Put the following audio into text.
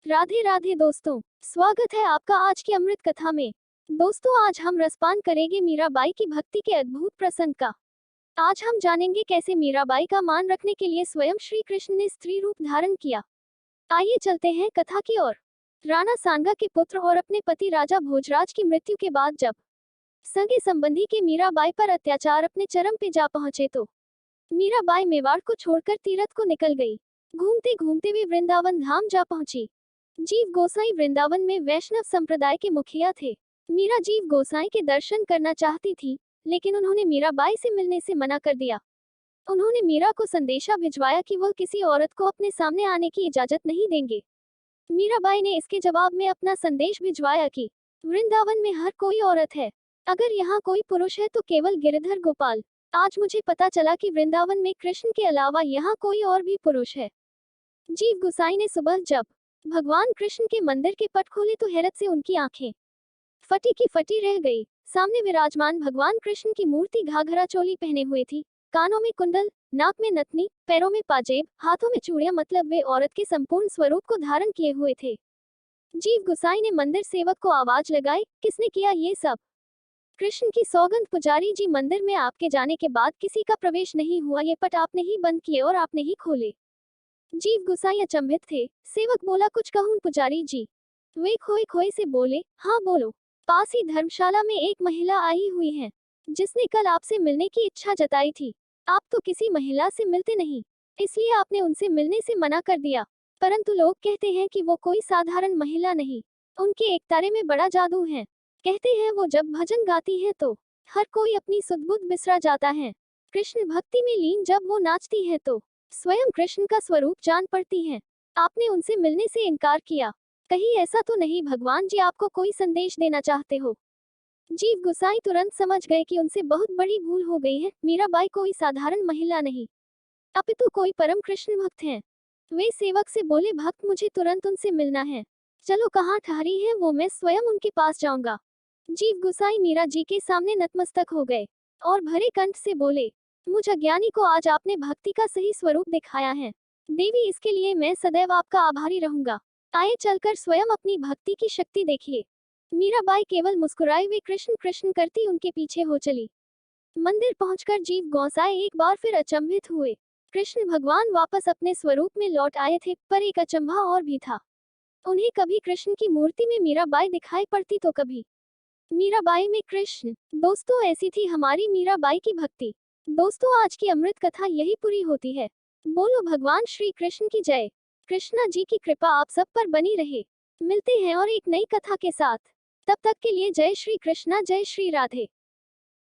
राधे राधे दोस्तों, स्वागत है आपका आज की अमृत कथा में। दोस्तों, आज हम रसपान करेंगे मीराबाई की भक्ति के अद्भुत प्रसंग का। आज हम जानेंगे कैसे मीराबाई का मान रखने के लिए स्वयं श्री कृष्ण ने स्त्री रूप धारण किया। आइए चलते हैं कथा की ओर। राणा सांगा के पुत्र और अपने पति राजा भोजराज की मृत्यु के बाद जब सगे संबंधी के मीराबाई पर अत्याचार अपने चरम पे जा पहुंचे तो मीराबाई मेवाड़ को छोड़कर तीरथ को निकल गई। घूमते घूमते वे वृंदावन धाम जा पहुंची। जीव गोसाई वृंदावन में वैष्णव संप्रदाय के मुखिया थे। मीरा जीव गोसाई के दर्शन करना चाहती थी, लेकिन उन्होंने मीराबाई से मिलने से मना कर दिया। उन्होंने मीरा को संदेशा भिजवाया कि वह किसी औरत को अपने सामने आने की इजाजत नहीं देंगे। मीराबाई ने इसके जवाब में अपना संदेश भिजवाया कि वृंदावन में हर कोई औरत है, अगर यहाँ कोई पुरुष है तो केवल गिरधर गोपाल। आज मुझे पता चला कि वृंदावन में कृष्ण के अलावा यहाँ कोई और भी पुरुष है। जीव गोसाई ने सुबह जब भगवान कृष्ण के मंदिर के पट खोले तो हैरत से उनकी आंखें फटी की फटी रह गई। सामने विराजमान भगवान कृष्ण की मूर्ति घाघरा चोली पहने हुए थी, कानों में कुंडल, नाक में नथनी, पैरों में पाजेब, हाथों में चूड़ियां, मतलब वे औरत के संपूर्ण स्वरूप को धारण किए हुए थे। जीव गोसाई ने मंदिर सेवक को आवाज लगाई, किसने किया ये सब? कृष्ण की सौगंध पुजारी जी, मंदिर में आपके जाने के बाद किसी का प्रवेश नहीं हुआ, ये पट आपने ही बंद किए और आपने ही खोले। जीव गोसाई अचंभित थे। सेवक बोला, कुछ कहूं पुजारी जी? वे खोए खोए से बोले, हाँ बोलो। पास ही धर्मशाला में एक महिला आई हुई है, जिसने कल आपसे मिलने की इच्छा जताई थी। आप तो किसी महिला से मिलते नहीं, इसलिए आपने उनसे मिलने से मना कर दिया। परंतु लोग कहते हैं कि वो कोई साधारण महिला नहीं, उनके एकतारे में बड़ा जादू है। कहते हैं वो जब भजन गाती है तो हर कोई अपनी सुध-बुध बिसरा जाता है। कृष्ण भक्ति में लीन जब वो नाचती है तो स्वयं कृष्ण का स्वरूप जान पड़ती हैं। आपने उनसे मिलने से इनकार किया, कहीं ऐसा तो नहीं भगवान जी आपको कोई संदेश देना चाहते हो? जीव गोसाई तुरंत समझ गए कि उनसे बहुत बड़ी भूल हो गई है। मीराबाई कोई साधारण महिला नहीं, अपितु कोई परम कृष्ण भक्त हैं। वे सेवक से बोले, भक्त मुझे तुरंत उनसे मिलना है, चलो कहाँ ठहरी है वो, मैं स्वयं उनके पास जाऊंगा। जीव गोसाई मीरा जी के सामने नतमस्तक हो गए और भरे कंठ से बोले, मुझ अज्ञानी को आज आपने भक्ति का सही स्वरूप दिखाया है। देवी, इसके लिए मैं सदैव आपका आभारी रहूंगा। आइए चलकर स्वयं अपनी भक्ति की शक्ति देखिए। मीराबाई केवल मुस्कुराई वे कृष्ण कृष्ण करती उनके पीछे हो चली। मंदिर पहुंचकर जीव गोसाई एक बार फिर अचंभित हुए। कृष्ण भगवान वापस अपने स्वरूप में लौट आए थे, पर एक अचंभा और भी था। उन्हें कभी कृष्ण की मूर्ति में मीराबाई दिखाई पड़ती तो कभी मीराबाई में कृष्ण। दोस्तों, ऐसी थी हमारी मीराबाई की भक्ति। दोस्तों, आज की अमृत कथा यही पूरी होती है। बोलो भगवान श्री कृष्ण की जय। कृष्णा जी की कृपा आप सब पर बनी रहे। मिलते हैं और एक नई कथा के साथ। तब तक के लिए जय श्री कृष्णा, जय श्री राधे।